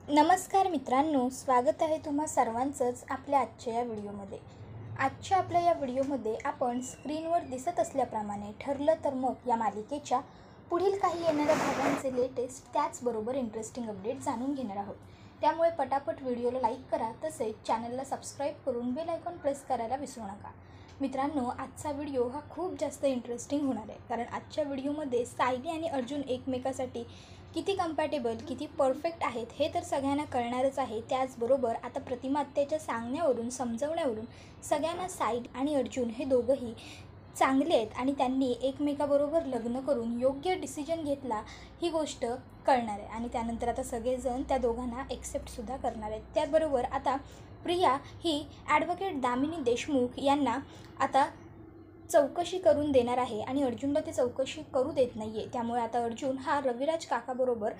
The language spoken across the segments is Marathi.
नमस्कार मित्रांनो, स्वागत आहे तुम्हा सर्वांचंच आपल्या आजच्या या व्हिडिओमध्ये. आजच्या आपल्या या व्हिडिओमध्ये आपण स्क्रीनवर दिसत असल्याप्रमाणे ठरलं तर मग या मालिकेच्या पुढील काही येणाऱ्या भागांचे लेटेस्ट त्याचबरोबर इंटरेस्टिंग अपडेट जाणून घेणार आहोत. त्यामुळे पटापट व्हिडिओला लाईक करा, तसेच चॅनलला सबस्क्राईब करून बेल आयकॉन प्रेस करायला विसरू नका. मित्रांनो, आजचा व्हिडिओ हा खूप जास्त इंटरेस्टिंग होणार आहे, कारण आजच्या व्हिडिओमध्ये सायली आणि अर्जुन एकमेकासाठी किती कम्पॅटेबल, किती परफेक्ट आहेत हे तर सगळ्यांना कळणारच आहे. त्याचबरोबर आता प्रतिमा आत्याच्या सांगण्यावरून, समजवण्यावरून सगळ्यांना सायली आणि अर्जुन हे दोघंही चांगले आहेत आणि त्यांनी एकमेकाबरोबर लग्न करून योग्य डिसिजन घेतला ही गोष्ट कळणार आहे. आणि त्यानंतर आता सगळेजण त्या दोघांना एक्सेप्टसुद्धा करणार आहेत. त्याचबरोबर आता प्रिया ही ॲडव्होकेट दामिनी देशमुख यांना आता चौकशी करून देणार आहे आणि अर्जुनला ती चौकशी करू देत नाही आहे. त्यामुळे आता अर्जुन हा रविराज काकाबरोबर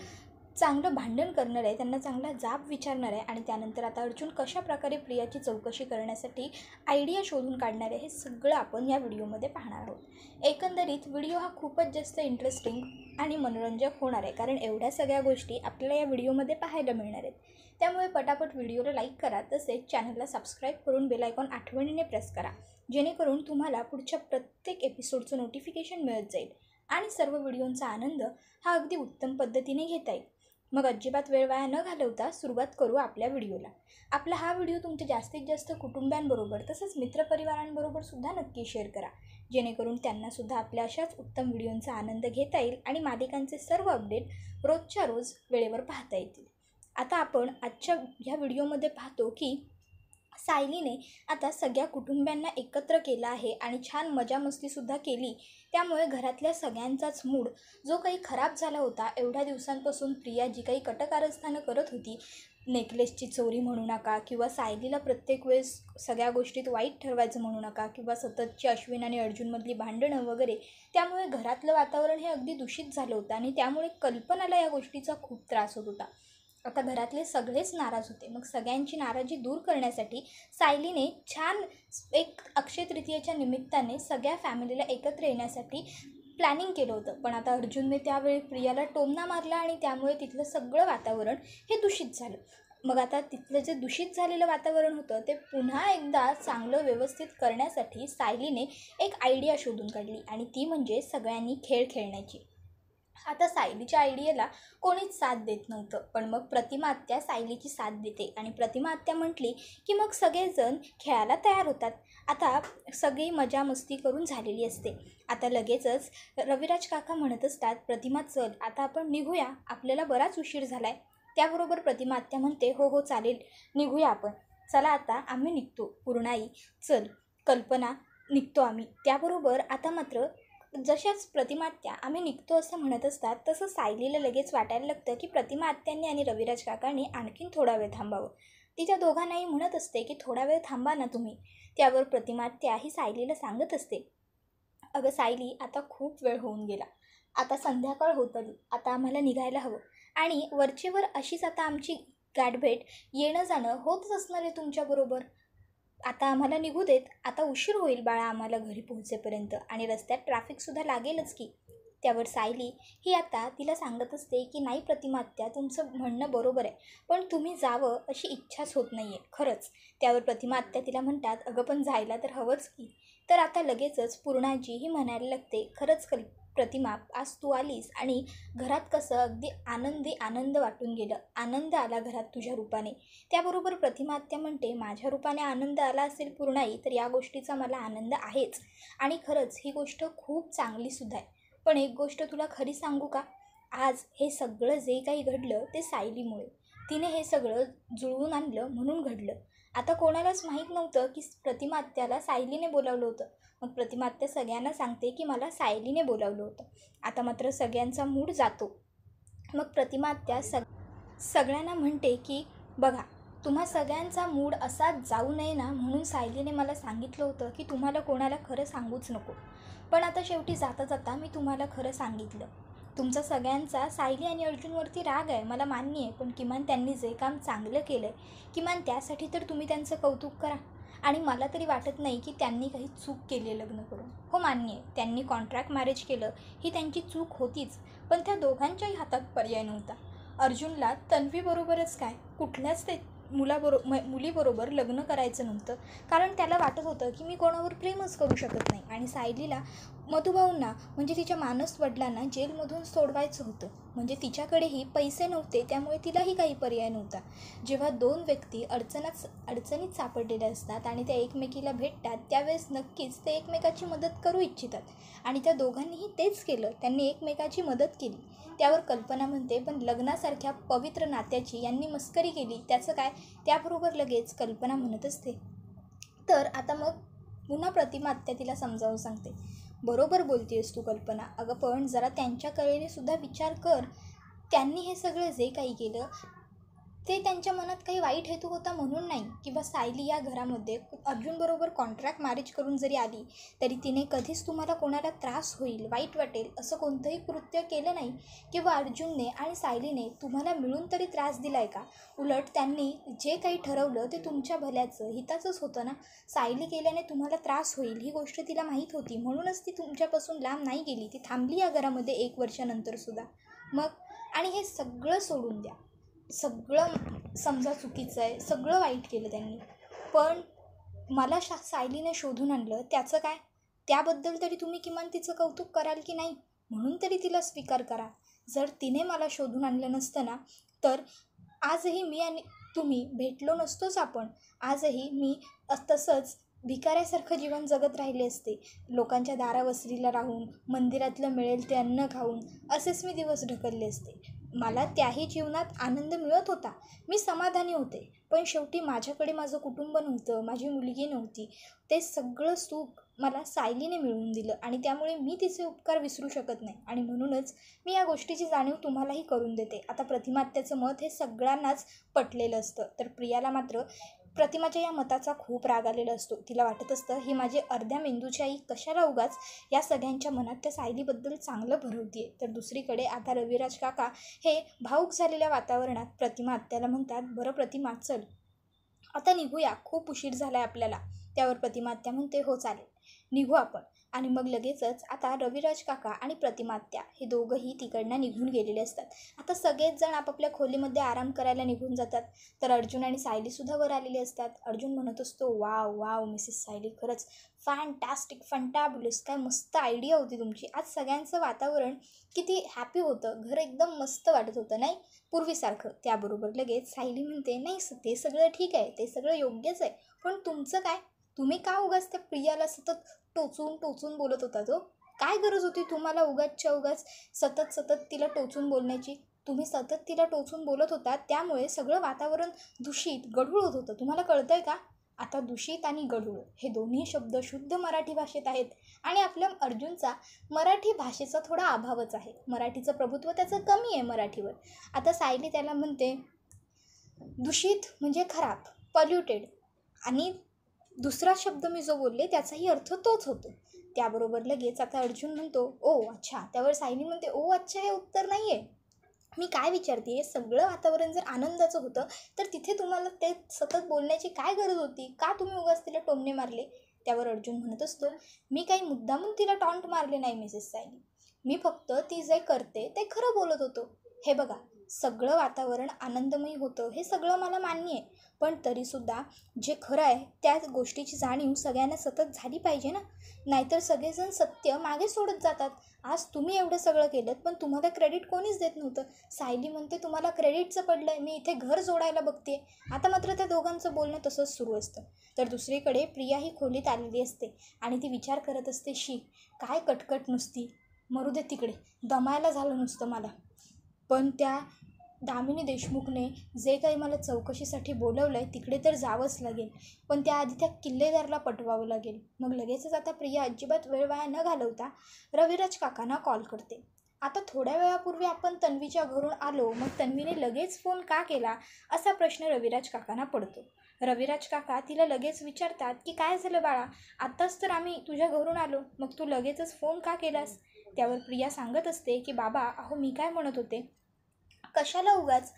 चांगलं भांडण करणार आहे, त्यांना चांगला जाब विचारणार आहे. आणि त्यानंतर आता अर्जुन कशाप्रकारे प्रियाची चौकशी करण्यासाठी आयडिया शोधून काढणार आहे हे सगळं आपण या व्हिडिओमध्ये पाहणार आहोत. एकंदरीत व्हिडिओ हा खूपच जास्त इंटरेस्टिंग आणि मनोरंजक होणार आहे, कारण एवढ्या सगळ्या गोष्टी आपल्याला या व्हिडिओमध्ये पाहायला मिळणार आहेत. त्यामुळे पटापट व्हिडिओला लाईक करा, तसेच चॅनलला सबस्क्राईब करून बेल आयकॉन आठवणीने प्रेस करा, जेणेकरून तुम्हाला पुढच्या प्रत्येक एपिसोडचं नोटिफिकेशन मिळत जाईल आणि सर्व व्हिडिओंचा आनंद हा अगदी उत्तम पद्धतीने घेता येईल. मग अजिबात वेळ वाया न घालवता सुरुवात करू आपल्या व्हिडिओला. आपला हा व्हिडिओ तुमच्या जास्तीत जास्त कुटुंबियांबरोबर तसंच मित्रपरिवारांबरोबर सुद्धा नक्की शेअर करा, जेणेकरून त्यांनासुद्धा आपल्या अशाच उत्तम व्हिडिओंचा आनंद घेता येईल आणि मालिकांचे सर्व अपडेट रोजच्या रोज वेळेवर पाहता येतील. आता आपण आजच्या ह्या व्हिडिओमध्ये पाहतो की सायलीने आता सगळ्या कुटुंबियांना एकत्र केलं आहे आणि छान मजा मस्तीसुद्धा केली. त्यामुळे घरातल्या सगळ्यांचाच मूड जो काही खराब झाला होता, एवढ्या दिवसांपासून प्रिया जी काही कटकारस्थानं करत होती, नेकलेसची चोरी म्हणू नका किंवा सायलीला प्रत्येक वेळेस सगळ्या गोष्टीत वाईट ठरवायचं म्हणू नका किंवा सततची अश्विन आणि अर्जुनमधली भांडणं वगैरे, त्यामुळे घरातलं वातावरण हे अगदी दूषित झालं होतं आणि त्यामुळे कल्पनाला या गोष्टीचा खूप त्रास होत होता. आता घरातले सगळेच नाराज होते. मग सगळ्यांची नाराजी दूर करण्यासाठी सायलीने छान एक अक्षय तृतीयेच्या निमित्ताने सगळ्या फॅमिलीला एकत्र येण्यासाठी प्लॅनिंग केलं होतं. पण आता अर्जुनने त्यावेळी प्रियाला टोमणा मारला आणि त्यामुळे तिथलं सगळं वातावरण हे दूषित झालं. मग आता तिथलं जे दूषित झालेलं वातावरण होतं ते पुन्हा एकदा चांगलं व्यवस्थित करण्यासाठी सायलीने एक आयडिया शोधून काढली आणि ती म्हणजे सगळ्यांनी खेळ खेळण्याची. आता सायलीच्या आयडियाला कोणीच साथ देत नव्हतं, पण मग प्रतिमा आत्या सायलीची साथ देते आणि प्रतिमा आत्या म्हटली की मग सगळेजण खेळायला तयार होतात. आता सगळी मजा मस्ती करून झालेली असते. आता लगेचच रविराज काका म्हणत असतात, प्रतिमा चल आता आपण निघूया, आपल्याला बराच उशीर झाला आहे. त्याबरोबर प्रतिमा आत्या म्हणते, हो हो चालेल, निघूया आपण, चला आता आम्ही निघतो. पूर्णाई चल, कल्पना निघतो आम्ही. त्याबरोबर आता मात्र जशाच प्रतिमा आत्या आम्ही निघतो असं म्हणत असतात, तसं सायलीला लगेच वाटायला लागतं की प्रतिमा आत्यांनी आणि रविराज काकांनी आणखीन थोडा वेळ थांबावं. ती त्या दोघांनाही म्हणत असते की थोडा वेळ थांबा ना तुम्ही. त्यावर प्रतिमा आत्या ही सायलीला सांगत असते, अगं सायली, आता खूप वेळ होऊन गेला, आता संध्याकाळ होत आली, आता आम्हाला निघायला हवं आणि वरचेवर अशीच आता आमची गाठभेट येणं जाणं होतच असणार आहे तुमच्याबरोबर. आता आम्हाला निघू देत, आता उशीर होईल बाळा आम्हाला घरी पोहोचेपर्यंत आणि रस्त्यात ट्रॅफिकसुद्धा लागेलच की. त्यावर सायली ही आता तिला सांगत असते की नाही प्रतिमा आत्या, तुमचं म्हणणं बरोबर आहे, पण तुम्ही जावं अशी इच्छाच होत नाही आहे खरंच. त्यावर प्रतिमा आत्या तिला म्हणतात, अगं पण जायला तर हवंच की. तर आता लगेचच पूर्णाजी ही म्हणायला लागते, खरंच प्रतिमा, आज तू आलीस आणि घरात कसं अगदी आनंद वाटून गेलं, आनंद आला घरात तुझ्या रूपाने. त्याबरोबर प्रतिमा आत्या म्हणते, माझ्या रूपाने आनंद आला असेल पूर्णाई, तर या गोष्टीचा मला आनंद आहेच आणि खरंच ही गोष्ट खूप चांगलीसुद्धा आहे. पण एक गोष्ट तुला खरी सांगू का, आज हे सगळं जे काही घडलं ते सायलीमुळे, तिने हे सगळं जुळवून आणलं म्हणून घडलं. आता कोणालाच माहीत नव्हतं की प्रतिमा आत्याला सायलीने बोलावलं होतं. मग प्रतिमा आत्या सगळ्यांना सांगते की मला सायलीने बोलावलं होतं. आता मात्र सगळ्यांचा मूड जातो. मग प्रतिमा आत्या सगळ्यांना म्हणते की बघा, तुम्हा सगळ्यांचा मूड असा जाऊ नये ना, म्हणून सायलीने मला सांगितलं होतं की तुम्हाला कोणाला खरं सांगूच नको. पण आता शेवटी जाता जाता मी तुम्हाला खरं सांगितलं. तुमचा सगळ्यांचा सायली आणि अर्जुनवरती राग आहे, मला मान्य आहे, पण किमान त्यांनी जे काम चांगलं केलं आहे किमान त्यासाठी तर तुम्ही त्यांचं कौतुक करा. आणि मला तरी वाटत नाही की त्यांनी काही चूक केली आहे लग्न करून. हो मान्य आहे, त्यांनी कॉन्ट्रॅक्ट मॅरेज केलं ही त्यांची चूक होतीच, पण त्या दोघांच्याही हातात पर्याय नव्हता. अर्जुनला तन्वीबरोबरच काय कुठल्याच ते मुलीबरोबर लग्न करायचं नव्हतं, कारण त्याला वाटत होतं की मी कोणावर प्रेमच करू शकत नाही. आणि सायलीला मधुभाऊंना म्हणजे तिच्या मानस वडिलांना जेलमधून सोडवायचं होतं. म्हणजे तिच्याकडेही पैसे नव्हते, त्यामुळे तिलाही काही पर्याय नव्हता. जेव्हा दोन व्यक्ती अडचणीत सापडलेल्या असतात आणि त्या एकमेकीला भेटतात, त्यावेळेस नक्कीच ते एकमेकाची मदत करू इच्छितात. आणि त्या दोघांनीही तेच केलं, त्यांनी एकमेकाची मदत केली. त्यावर कल्पना म्हणते, पण लग्नासारख्या पवित्र नात्याची यांनी मस्करी केली, त्याचं काय? त्याबरोबर लगेच कल्पना म्हणत असते, तर आता मग पुन्हा प्रतिमा आत्या तिला समजावून सांगते, बरोबर बोलतेस तू कल्पना, अगं पण जरा त्यांच्या कलेने सुद्धा विचार कर. त्यांनी हे सगळं जे काही केलं ते त्यांच्या मनात काही वाईट हेतू होता म्हणून नाही. किंवा सायली या घरामध्ये अर्जुनबरोबर कॉन्ट्रॅक्ट मॅरेज करून जरी आली तरी तिने कधीच तुम्हाला कोणाला त्रास होईल, वाईट वाटेल असं कोणतंही कृत्य केलं नाही. किंवा अर्जुनने आणि सायलीने तुम्हाला मिळून तरी त्रास दिला आहे का? उलट त्यांनी जे काही ठरवलं ते तुमच्या भल्याचं हिताचंच होतं ना. सायली केल्याने तुम्हाला त्रास होईल ही गोष्ट तिला माहीत होती, म्हणूनच ती तुमच्यापासून लांब नाही गेली, ती थांबली या घरामध्ये 1 वर्षानंतरसुद्धा. मग आणि हे सगळं सोडून द्या, सगळं समजा चुकीचं आहे, सगळं वाईट केलं त्यांनी, पण मला सायलीने शोधून आणलं त्याचं काय? त्याबद्दल तरी तुम्ही किमान तिचं कौतुक कराल की नाही? म्हणून तरी तिला स्वीकार करा. जर तिने मला शोधून आणलं नसतं ना, तर आजही मी आणि तुम्ही भेटलो नसतोच. आपण आजही मी तसंच भिकाऱ्यासारखं जीवन जगत राहिले असते, लोकांच्या दारावसरीला राहून, मंदिरातलं मिळेल ते अन्न खाऊन असेच मी दिवस ढकलले असते. मला त्याही जीवनात आनंद मिळत होता, मी समाधानी होते, पण शेवटी माझ्याकडे माझं कुटुंब नव्हतं, माझी मुलगी नव्हती. ते सगळं सुख मला सायलीने मिळवून दिलं आणि त्यामुळे मी तिचे उपकार विसरू शकत नाही. आणि म्हणूनच मी या गोष्टीची जाणीव तुम्हालाही करून देते. आता प्रतिमा आत्याचं मत हे सगळ्यांनाच पटलेलं असतं, तर प्रियाला मात्र प्रतिमाच्या या मताचा खूप राग आलेला असतो. तिला वाटत असतं, ही माझी अर्ध्या मेंदूची आई कशाला उगाच या सगळ्यांच्या मनात त्या सायलीबद्दल चांगलं भरवते. तर दुसरीकडे आता रविराज काका हे भाऊक झालेल्या वातावरणात प्रतिमा आत्याला म्हणतात, बरं प्रतिमा चल आता निघूया, खूप उशीर झाला आहे आपल्याला. त्यावर प्रतिमा आत्या म्हणते, हो चालेल, निघू आपण. आणि मग लगेचच आता रविराज काका आणि प्रतिमा आत्या हे दोघंही तिकडनं निघून गेलेले असतात. आता सगळेच जण आपापल्या खोलीमध्ये आराम करायला निघून जातात. तर अर्जुन आणि सायलीसुद्धा वर आलेले असतात. अर्जुन म्हणत असतो, वाव वाव मिसेस सायली, खरंच फॅन्टॅस्टिक, फंटॅब्युलस, काय मस्त आयडिया होती तुमची. आज सगळ्यांचं वातावरण किती हॅपी होतं, घर एकदम मस्त वाटत होतं नाही पूर्वीसारखं. त्याबरोबर लगेच सायली म्हणते, नाही ते सगळं ठीक आहे, ते सगळं योग्यच आहे, पण तुमचं काय? तुम्ही का उगाच त्या प्रियाला सतत टोचून टोचून बोलत होता? तो काय गरज होती तुम्हाला उगाचच्या उगाच सतत सतत तिला टोचून बोलण्याची? तुम्ही सतत तिला टोचून बोलत होता, त्यामुळे सगळं वातावरण दूषित गढूळ होत होतं. तुम्हाला कळतंय का? आता दूषित आणि गढूळ हे दोन्ही शब्द शुद्ध मराठी भाषेत आहेत आणि आपल्या अर्जुनचा मराठी भाषेचा थोडा अभावच आहे, मराठीचं प्रभुत्व त्याचं कमी आहे मराठीवर. आता सायली त्याला म्हणते, दूषित म्हणजे खराब, पॉल्युटेड, आणि दुसरा शब्द मी जो बोलले त्याचाही अर्थ तोच होतो. त्याबरोबर लगेच आता अर्जुन म्हणतो, ओ अच्छा. त्यावर सायली म्हणते, ओ अच्छा हे उत्तर नाही आहे. मी काय विचारते, हे सगळं वातावरण जर आनंदाचं होतं तर तिथे तुम्हाला ते सतत बोलण्याची काय गरज होती? का तुम्ही उगाच तिला टोमणे मारले? त्यावर अर्जुन म्हणत असतो, मी काही मुद्दामून तिला टॉन्ट मारले नाही मिसेस सायली, मी फक्त ती जे करते ते खरं बोलत होतो. हे बघा, सगळं वातावरण आनंदमयी होतं हे सगळं मला मान्य आहे, पण तरीसुद्धा जे खरं आहे त्या गोष्टीची जाणीव सगळ्यांना सतत झाली पाहिजे ना, नाहीतर सगळेजण सत्य मागे सोडत जातात. आज तुम्ही एवढं सगळं केलं पण तुम्हाला क्रेडिट कोणीच देत नव्हतं. सायली म्हणते, तुम्हाला क्रेडिटचं पडलं आहे, मी इथे घर जोडायला बघते. आता मात्र त्या दोघांचं बोलणं तसंच सुरू असतं. तर दुसरीकडे प्रिया ही खोलीत आलेली असते आणि ती विचार करत असते, शी काय कटकट नुसती, मरू दे तिकडे, दमायला झालं नुसतं मला. पण त्या दामिनी देशमुखने जे काही मला चौकशीसाठी बोलवलं आहे तिकडे तर जावंच लागेल, पण त्याआधी त्या किल्लेदारला पटवावं लागेल. मग लगेचच आता प्रिया अजिबात वेळ वाया न घालवता रविराज काकांना कॉल करते. आता थोड्या वेळापूर्वी आपण तन्वीच्या घरून आलो, मग तन्वीने लगेच फोन का केला असा प्रश्न रविराज काकांना पडतो. रविराज काका तिला लगेच विचारतात की काय झालं बाळा, आत्ताच तर आम्ही तुझ्या घरून आलो, मग तू लगेचच फोन का केलास? त्यावर प्रिया सांगत असते की बाबा, अहो मी काय म्हणत होते, कशाला उगाच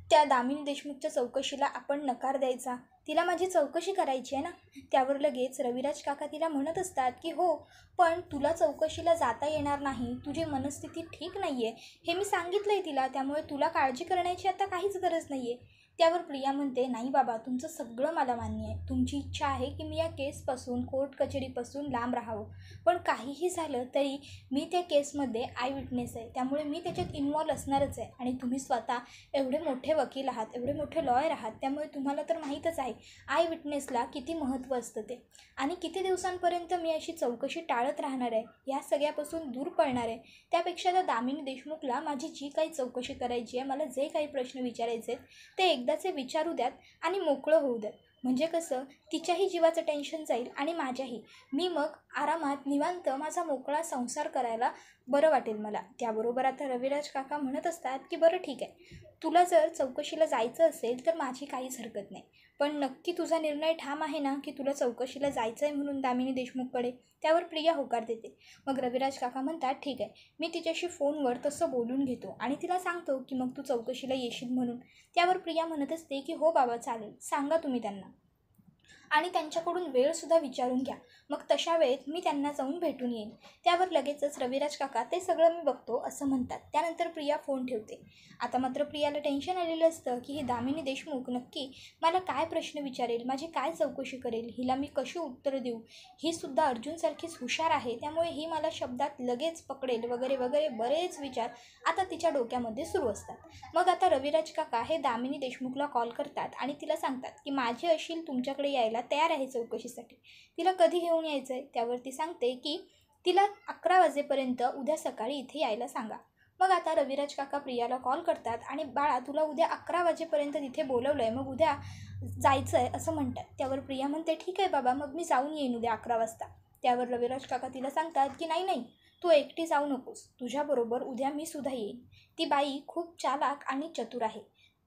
त्या दामिनी देशमुखच्या चौकशीला आपण नकार द्यायचा? तिला माझी चौकशी करायची आहे ना. त्यावर लगेच रविराज काका तिला म्हणत असतात की हो, पण तुला चौकशीला जाता येणार नाही, तुझी मनस्थिती ठीक नाही आहे हे मी सांगितलं आहे तिला, त्यामुळे तुला काळजी करण्याची आता काहीच गरज नाही आहे. त्यावर प्रिया म्हणते, नाही बाबा, तुमचं सगळं मला मान्य आहे. तुमची इच्छा आहे की मी या केसपासून, कोर्ट कचेरीपासून लांब राहावं, पण काहीही झालं तरी मी त्या केसमध्ये आय विटनेस आहे, त्यामुळे मी त्याच्यात इन्वॉल्व असणारच आहे. आणि तुम्ही स्वतः एवढे मोठे वकील आहात, एवढे मोठे लॉयर आहात, त्यामुळे तुम्हाला तर माहीतच आहे आय विटनेसला किती महत्त्व असतं ते, आणि किती दिवसांपर्यंत मी अशी चौकशी टाळत राहणार आहे, या सगळ्यापासून दूर पळणार आहे. त्यापेक्षा त्या दामिनी देशमुखला माझी जी काही चौकशी करायची आहे, मला जे काही प्रश्न विचारायचे आहेत ते एकदाचे विचारू द्यात आणि मोकळं होऊ द्यात. म्हणजे कसं, तिच्याही जीवाचं टेन्शन जाईल आणि माझ्याही. मी मग आरामात निवांत माझा मोकळा संसार करायला बरं वाटेल मला. त्याबरोबर आता रविराज काका म्हणत असतात की बरं ठीक आहे, तुला जर चौकशीला जायचं असेल तर माझी काहीच हरकत नाही, पण नक्की तुझा निर्णय ठाम आहे ना की तुला चौकशीला जायचं आहे म्हणून दामिनी देशमुखकडे. त्यावर प्रिया होकार देते. मग रविराज काका म्हणतात, ठीक आहे, मी तिच्याशी फोनवर तसं बोलून घेतो आणि तिला सांगतो की मग तू चौकशीला येशील म्हणून. त्यावर प्रिया म्हणत असते की हो बाबा, चालेल, सांगा तुम्ही त्यांना, आणि त्यांच्याकडून वेळसुद्धा विचारून घ्या, मग तशा वेळेत मी त्यांना जाऊन भेटून येईन. त्यावर लगेचच रविराज काका, ते सगळं मी बघतो असं म्हणतात. त्यानंतर प्रिया फोन ठेवते. आता मात्र प्रियाला टेन्शन आलेलं असतं की ही दामिनी देशमुख नक्की मला काय प्रश्न विचारेल, माझी काय चौकशी करेल, हिला मी कशी उत्तरं देऊ. ही सुद्धा अर्जुनसारखीच हुशार आहे, त्यामुळे ही मला शब्दात लगेच पकडेल वगैरे वगैरे बरेच विचार आता तिच्या डोक्यामध्ये सुरू असतात. मग आता रविराज काका हे दामिनी देशमुखला कॉल करतात आणि तिला सांगतात की माझी अशील तुमच्याकडे यायला तयार आहे चौकशीसाठी, तिला कधी घेऊन यायचं आहे. त्यावर ती सांगते की तिला 11 वाजेपर्यंत उद्या सकाळी इथे यायला सांगा. मग आता रविराज काका प्रियाला कॉल करतात आणि बाळा, तुला उद्या 11 वाजेपर्यंत तिथे बोलवलं आहे, मग उद्या जायचं आहे असं म्हणतात. त्यावर प्रिया म्हणते, ठीक आहे बाबा, मग मी जाऊन येईन उद्या 11 वाजता. त्यावर रविराज काका तिला सांगतात की नाही नाही, तू एकटी जाऊ नकोस, तुझ्याबरोबर उद्या मी सुद्धा येईन. ती बाई खूप चालाक आणि चतुर आहे,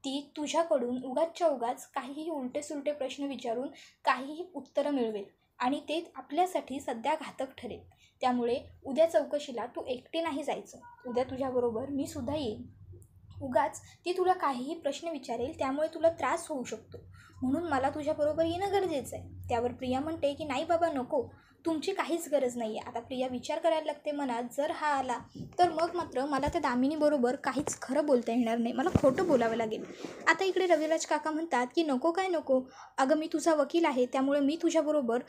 ती तुझ्याकडून उगाचच्या उगाच काहीही उलटेसुलटे प्रश्न विचारून काहीही उत्तरं मिळवेल आणि ते आपल्यासाठी सध्या घातक ठरेल. त्यामुळे उद्या चौकशीला तू एकटी नाही जायचं, उद्या तुझ्याबरोबर मी सुद्धा येईन. उगाच ती तुला काहीही प्रश्न विचारेल, त्यामुळे तुला त्रास होऊ शकतो, म्हणून मला तुझ्याबरोबर येणं गरजेचं आहे. त्यावर प्रिया म्हणते की नाही बाबा, नको, तुमची काहीच गरज नाही आहे. आता प्रिया विचार करायला लागते मनात, जर हा आला तर मग मात्र मला त्या दामिनीबरोबर काहीच खरं बोलता येणार नाही, मला खोटं बोलावं लागेल. आता इकडे रविराज काका म्हणतात की नको काय नको, अगं मी तुझा वकील आहे, त्यामुळे मी तुझ्याबरोबर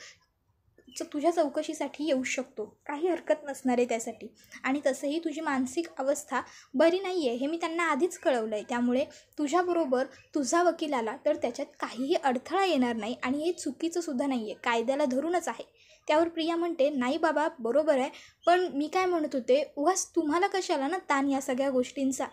तुझ्या चौकशीसाठी येऊ शकतो, काही हरकत नसणार आहे त्यासाठी. आणि तसंही तुझी मानसिक अवस्था बरी नाही आहे हे मी त्यांना आधीच कळवलं आहे, त्यामुळे तुझ्याबरोबर तुझा वकील आला तर त्याच्यात काहीही अडथळा येणार नाही आणि हे चुकीचं सुद्धा नाही आहे, कायद्याला धरूनच आहे. त्यावर प्रिया म्हणते, नाही बाबा, बरोबर आहे, पण मी काय म्हणत होते, उगाच तुम्हाला कशाला ना ताण या सगळ्या गोष्टींचा,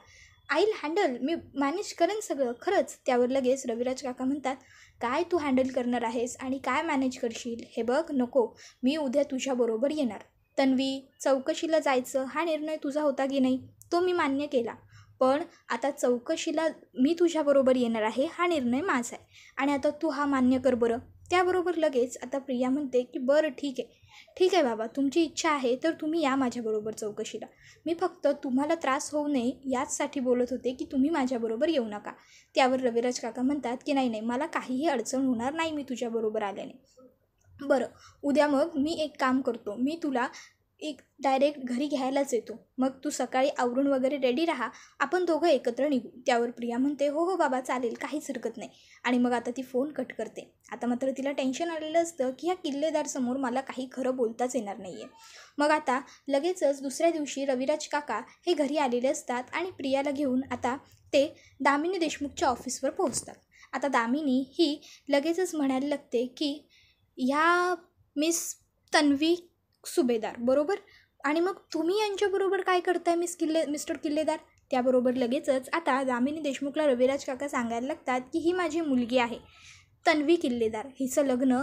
आईल हँडल, मी मॅनेज करेन सगळं खरंच. त्यावर लगेच रविराज काका म्हणतात, काय तू हँडल करणार आहेस आणि काय मॅनेज करशील, हे बघ, नको, मी उद्या तुझ्याबरोबर येणार. तन्वी, चौकशीला जायचं हा निर्णय तुझा होता की नाही, तो मी मान्य केला, पण आता चौकशीला मी तुझ्याबरोबर येणार आहे हा निर्णय माझा आहे, आणि आता तू हा मान्य कर बरं. त्याबरोबर लगेच आता प्रिया म्हणते की बरं ठीक आहे, ठीक आहे बाबा, तुमची इच्छा आहे तर तुम्ही या माझ्याबरोबर चौकशीला, मी फक्त तुम्हाला त्रास होऊ नये याचसाठी बोलत होते की तुम्ही माझ्याबरोबर येऊ नका. त्यावर रविराज काका म्हणतात की नाही नाही, मला काहीही अडचण होणार नाही मी तुझ्याबरोबर आल्याने. बरं, उद्या मग मी एक काम करतो, मी तुला एक डायरेक्ट घरी घ्यायलाच येतो, मग तू सकाळी आवरून वगैरे रेडी राहा, आपण दोघं एकत्र निघू. त्यावर प्रिया म्हणते, हो हो बाबा, चालेल, काहीच हरकत नाही. आणि मग आता ती फोन कट करते. आता मात्र तिला टेन्शन आलेलं असतं की ह्या किल्लेदारसमोर मला काही खरं बोलताच येणार नाही आहे. मग आता लगेचच दुसऱ्या दिवशी रविराज काका हे घरी आलेले असतात आणि प्रियाला घेऊन आता ते दामिनी देशमुखच्या ऑफिसवर पोहोचतात. आता दामिनी ही लगेचच म्हणायला लागते की ह्या मिस तन्वी सुभेदार बरोबर, आणि मग तुम्ही यांच्याबरोबर काय करताय मिस्टर किल्लेदार. त्याबरोबर लगेचच आता दामिनी देशमुखला रविराज काका सांगायला लागतात की ही माझी मुलगी आहे तन्वी किल्लेदार, हिचं लग्न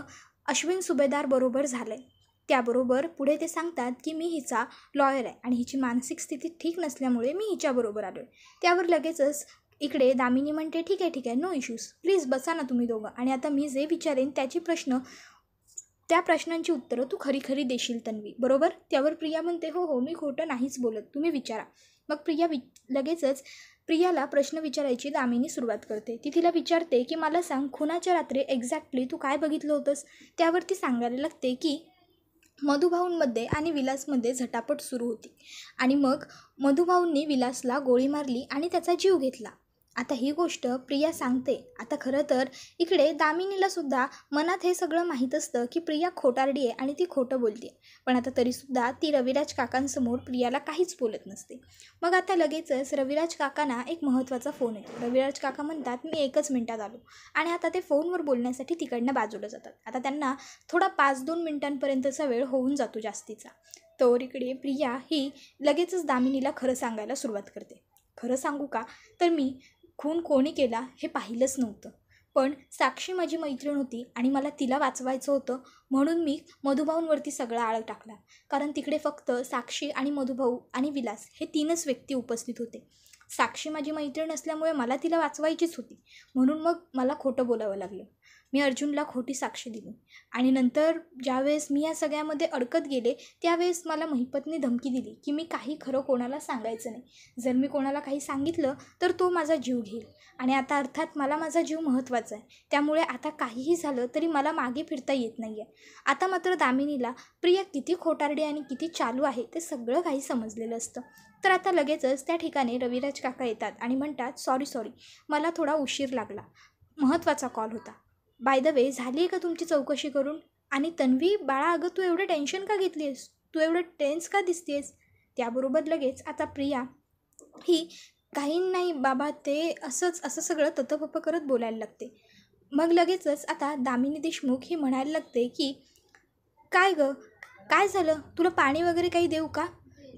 अश्विन सुभेदार बरोबर झालं आहे. त्याबरोबर पुढे ते सांगतात की मी हिचा लॉयर आहे आणि हिची मानसिक स्थिती ठीक नसल्यामुळे मी हिच्याबरोबर आलो आहे. त्यावर लगेचच इकडे दामिनी म्हणते, ठीक आहे, नो इश्यूज, प्लीज बसा ना तुम्ही दोघं, आणि आता मी जे विचारेन त्या प्रश्नांची उत्तरं तू खरी खरी देशील तन्वी, बरोबर. त्यावर प्रिया म्हणते, हो हो, मी खोटं नाहीच बोलत, तुम्ही विचारा. मग प्रिया लगेचच प्रियाला प्रश्न विचारायची दामिनी सुरुवात करते. ती तिला विचारते की मला सांग, खुनाच्या रात्री एक्झॅक्टली तू काय बघितलं होतंस? त्यावरती सांगायला लागते की मधुभाऊंमध्ये आणि विलासमध्ये झटापट सुरू होती आणि मग मधुभाऊंनी विलासला गोळी मारली आणि त्याचा जीव घेतला. आता ही गोष्ट प्रिया सांगते. आता खरं तर इकडे दामिनीलासुद्धा मनात हे सगळं माहीत असतं की प्रिया खोटारडी आहे आणि ती खोटं बोलते, पण आता तरीसुद्धा ती रविराज काकांसमोर प्रियाला काहीच बोलत नसते. मग आता लगेचच रविराज काकांना एक महत्त्वाचा फोन येतो. रविराज काका म्हणतात मी 1 मिनिटात आलो, आणि आता ते फोनवर बोलण्यासाठी तिकडनं बाजूला जातात. आता त्यांना थोडा 5-2 मिनिटांपर्यंतचा वेळ होऊन जातो जास्तीचा. तर इकडे प्रिया ही लगेचच दामिनीला खरं सांगायला सुरुवात करते. खरं सांगू का, तर मी खून कोणी केला हे पाहिलंच नव्हतं, पण साक्षी माझी मैत्रीण होती आणि मला तिला वाचवायचं होतं, म्हणून मी मधुभाऊंवरती सगळा आळ टाकला. कारण तिकडे फक्त साक्षी आणि मधुभाऊ आणि विलास हे 3च व्यक्ती उपस्थित होते. साक्षी माझी मैत्रीण असल्यामुळे मला तिला वाचवायचीच होती, म्हणून मग मला खोटं बोलावं लागलं. मी अर्जुनला खोटी साक्ष दिली आणि नंतर ज्यावेळेस मी या सगळ्यामध्ये अडकत गेले त्यावेळेस मला महिपतने धमकी दिली की मी काही खरं कोणाला सांगायचं नाही. जर मी कोणाला काही सांगितलं तर तो माझा जीव घेईल, आणि आता अर्थात मला माझा जीव महत्त्वाचा आहे. त्यामुळे आता काहीही झालं तरी मला मागे फिरता येत नाही आहे. आता मात्र दामिनीला प्रिया किती खोटारडी आणि किती चालू आहे ते सगळं काही समजलेलं असतं. तर आता लगेचच त्या ठिकाणी रविराज काका येतात आणि म्हणतात सॉरी मला थोडा उशीर लागला, महत्त्वाचा कॉल होता. बाय द वे, झाली आहे का तुमची चौकशी करून? आणि तन्वी बाळा, अगं तू एवढं टेन्शन का घेतली आहेस? तू एवढं टेन्स का दिसतेस? त्याबरोबर लगेच आता प्रिया ही काही नाही बाबा, ते असं सगळं ततपप करत बोलायला लागते. मग लगेचच आता दामिनी देशमुख ही म्हणायला लागते की काय गं, काय झालं? तुला पाणी वगैरे काही देऊ का?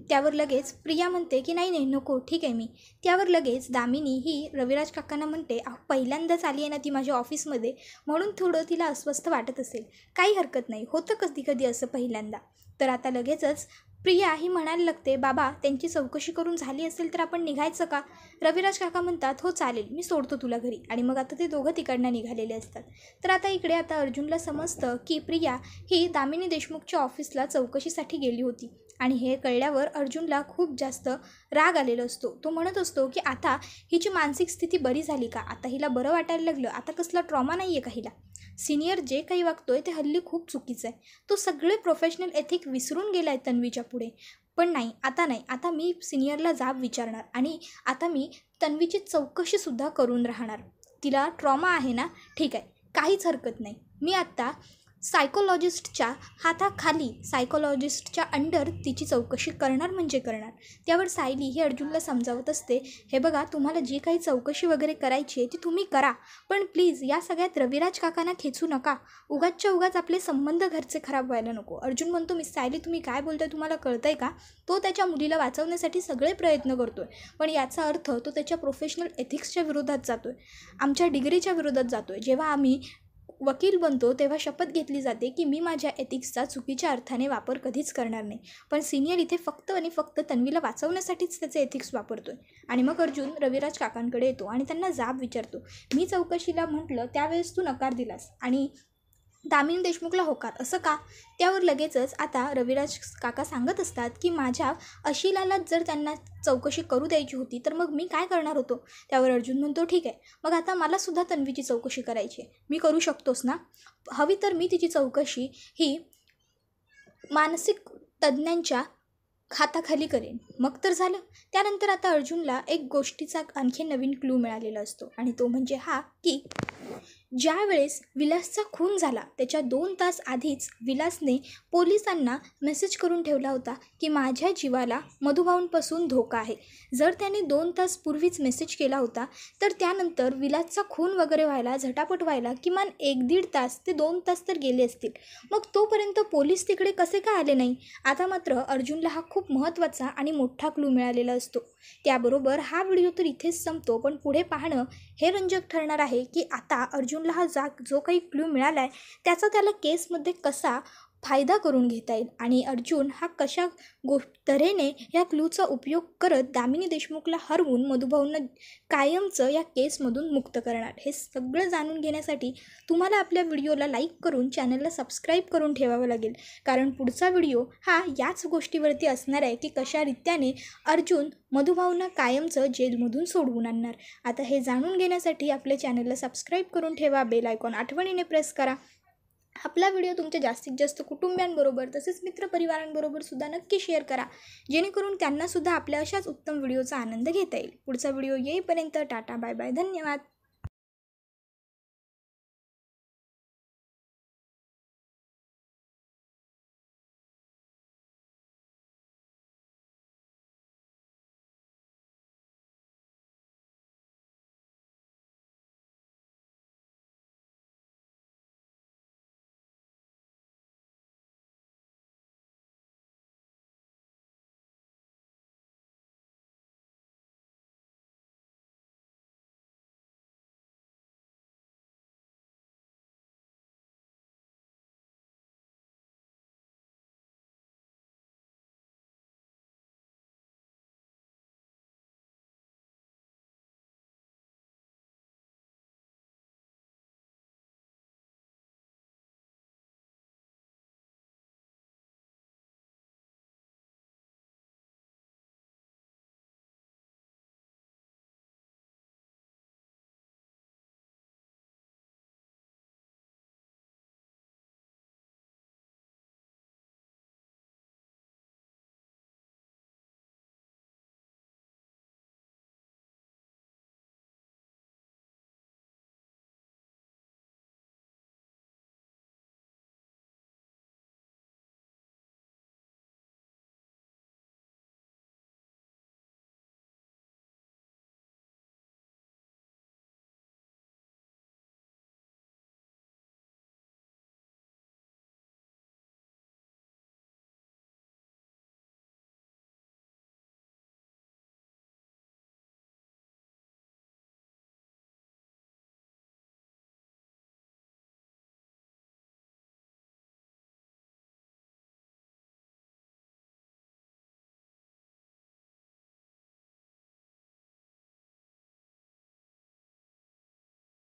त्यावर लगेच प्रिया म्हणते की नाही नको, ठीक आहे मी. त्यावर लगेच दामिनी ही रविराज काकांना म्हणते पहिल्यांदाच आली आहे ना ती माझ्या ऑफिसमध्ये, म्हणून थोडं तिला अस्वस्थ वाटत असेल. काही हरकत नाही, होतं कधी कधी असं पहिल्यांदा. तर आता लगेचच प्रिया ही म्हणायला लागते बाबा, त्यांची चौकशी करून झाली असेल तर आपण निघायचं का? रविराज काका म्हणतात हो चालेल, मी सोडतो तुला घरी. आणि मग आता ते दोघं तिकडनं निघालेले असतात. तर आता इकडे आता अर्जुनला समजतं की प्रिया ही दामिनी देशमुखच्या ऑफिसला चौकशीसाठी गेली होती, आणि हे कळल्यावर अर्जुनला खूप जास्त राग आलेला असतो. तो म्हणत असतो की आता हिची मानसिक स्थिती बरी झाली का? आता हिला बरं वाटायला लागलं? आता कसला ट्रॉमा नाही आहे का हिला? सिनियर जे काही वागतोय ते हल्ली खूप चुकीचं आहे. तो सगळे प्रोफेशनल एथिक विसरून गेला आहे तन्वीच्या पुढे. पण नाही, आता मी सिनियरला जाब विचारणार, आणि आता मी तन्वीची चौकशीसुद्धा करून राहणार. तिला ट्रॉमा आहे ना, ठीक आहे, काहीच हरकत नाही. मी आत्ता सायकोलॉजिस्टच्या हाताखाली, सायकोलॉजिस्टच्या अंडर तिची चौकशी करणार म्हणजे करणार. त्यावर सायली ही अर्जुनला समजावत असते, हे बघा, तुम्हाला जी काही चौकशी वगैरे करायची आहे ती तुम्ही करा, पण प्लीज या सगळ्यात रविराज काकांना खेचू नका. उगाचच्या उगाच आपले संबंध घरचे खराब व्हायला नको. अर्जुन म्हणतो मिस सायली, तुम्ही काय बोलताय, तुम्हाला कळतंय का? तो त्याच्या मुलीला वाचवण्यासाठी सगळे प्रयत्न करतोय, पण याचा अर्थ तो त्याच्या प्रोफेशनल एथिक्सच्या विरोधात जातोय, आमच्या डिग्रीच्या विरोधात जातोय. जेव्हा आम्ही वकील बनतो तेव्हा शपथ घेतली जाते की मी माझ्या एथिक्सचा चुकीच्या अर्थाने वापर कधीच करणार नाही, पण सिनियर इथे फक्त आणि फक्त तन्वीला वाचवण्यासाठीच त्याचे एथिक्स वापरतोय. आणि मग अर्जुन रविराज काकांकडे येतो आणि त्यांना जाब विचारतो, मी चौकशीला म्हटलं त्यावेळेस तू नकार दिलास आणि दामिनी देशमुखला होकार, असं का? त्यावर लगेचच आता रविराज काका सांगत असतात की माझ्या अशिलालाच जर त्यांना चौकशी करू द्यायची होती तर मग मी काय करणार होतो? त्यावर अर्जुन म्हणतो ठीक आहे, मग आता मलासुद्धा तन्वीची चौकशी करायची आहे, मी करू शकतोस ना? हवी तर मी तिची चौकशी ही मानसिक तज्ज्ञांच्या हाताखाली करेन, मग तर झालं. त्यानंतर आता अर्जुनला एक गोष्टीचा आणखी नवीन क्लू मिळालेला असतो, आणि तो म्हणजे हा की ज्या वेळेस विलासचा खून झाला त्याच्या 2 तास आधीच विलासने पोलिसांना मेसेज करून ठेवला होता की माझ्या जीवाला मधुभाऊंपासून धोका आहे. जर त्याने 2 तास पूर्वीच मेसेज केला होता तर त्यानंतर विलासचा खून वगैरे व्हायला, झटापट व्हायला किमान 1-1.5 तास ते 2 तास तर गेले असतील. मग तोपर्यंत पोलीस तिकडे कसे काय आले नाही? आता मात्र अर्जुनला हा खूप महत्त्वाचा आणि मोठा क्लू मिळालेला असतो. त्याबरोबर हा व्हिडिओ तर इथेच संपतो, पण पुढे पाहणं हे रंजक ठरणार आहे की आता अर्जुनला हा जो काही क्लू मिळाला आहे त्याचा त्याला केसमध्ये कसा फायदा करून घेता येईल आणि अर्जुन हा कशा तऱ्हेने या क्लूचा उपयोग करत दामिनी देशमुखला हरवून मधुभाऊंना कायमचं या केसमधून मुक्त करणार, हे सगळं जाणून घेण्यासाठी तुम्हाला आपल्या व्हिडिओला लाईक करून चॅनलला सबस्क्राईब करून ठेवावं लागेल. कारण पुढचा व्हिडिओ हा याच गोष्टीवरती असणार आहे की कशा रीत्याने अर्जुन मधुभाऊंना कायमचं जेलमधून सोडवून आणणार. आता हे जाणून घेण्यासाठी आपल्या चॅनलला सबस्क्राईब करून ठेवा, बेल आयकॉन आठवणीने प्रेस करा. आपला व्हिडिओ तुमच्या जास्तीत जास्त कुटुंबियांबरोबर तसेच मित्रपरिवारांबरोबर सुद्धा नक्की शेअर करा, जेणेकरून त्यांनासुद्धा आपल्या अशाच उत्तम व्हिडिओचा आनंद घेता येईल. पुढचा व्हिडिओ येईपर्यंत टाटा बाय बाय, धन्यवाद.